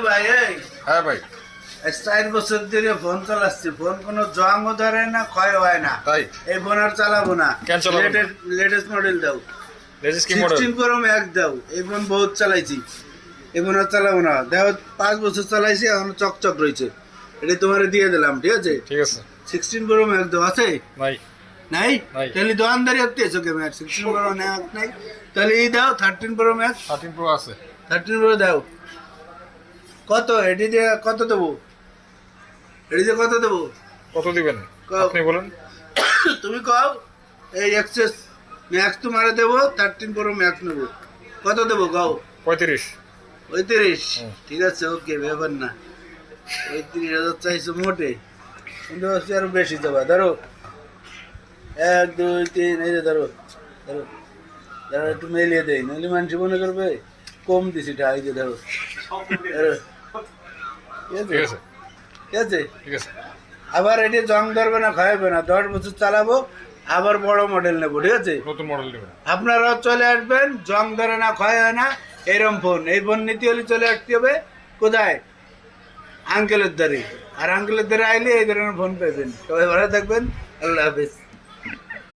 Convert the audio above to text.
ভাই হ্যাঁ ভাই। 4 বছর ধরে ফোন চালাচ্ছি, ফোন কোনো জংও ধরে না, ক্ষয় হয় না। তাই এই ফোন আর চালাবো না। কেন চালাবো না? লেটেস্ট মডেল দাও, লেজিস কি মডেল? 16 Pro Max দাও। এই ফোন বহুত চালাইছি, এই ফোন আর চালাবো না। দেখো 5 বছর চালাইছি, এখন চকচক রয়েছে। এটা তোমার দিয়ে দিলাম, ঠিক আছে? ঠিক আছে। 16 Pro Max দাও, আছে? নাই নাই? নাই। তাহলে দোকানদারি হতে এসো কে? 16 Pro Max নাই, তাহলে এই দাও 13 Pro Max। 13 প্রো আছে। 13 Pro দাও। কত এটি দিয়ে কত দেবো? এটি দিয়ে কত দেবো? কত দিবেন কও। আপনি বলেন। তুমি কও। এই এক্সেস ম্যাক্স তোমারে দেবো, 13 Pro Max নেবো। কত দেবো কও? 35। 35। ঠিক আছে, ওকে, ব্যাপার না। 35,000 চাইছো মোটে, কিন্তু হচ্ছে আরো বেশি দেবা। ধরো 1 2 3, এই যে ধরো ধরো ধরো, একটু মেলিয়ে দেয়, নইলে মানুষ মনে করবে কম দিছি টা। এই যে ধরো ধরো। ঠিক আছে, ঠিক আছে ঠিক আছে। ঠিক আছে। আবার এটি জং ধরবে না, খাওয়াবে না। 10 বছর চালাবো, আবার বড় মডেল নেবো, ঠিক আছে? নতুন মডেল নেবেন। আপনারাও চলে আসবেন, জং ধরে না, ক্ষয় হয় না, এরম ফোন। এই ফোন নিতে হলে চলে আসতে হবে কোথায়? আঙ্কেলের দ্বারে। আর আঙ্কেলের দ্বারে আইলে এই ধরনের ফোন পাইবেন। সবাই ভালো থাকবেন, আল্লাহ হাফেজ।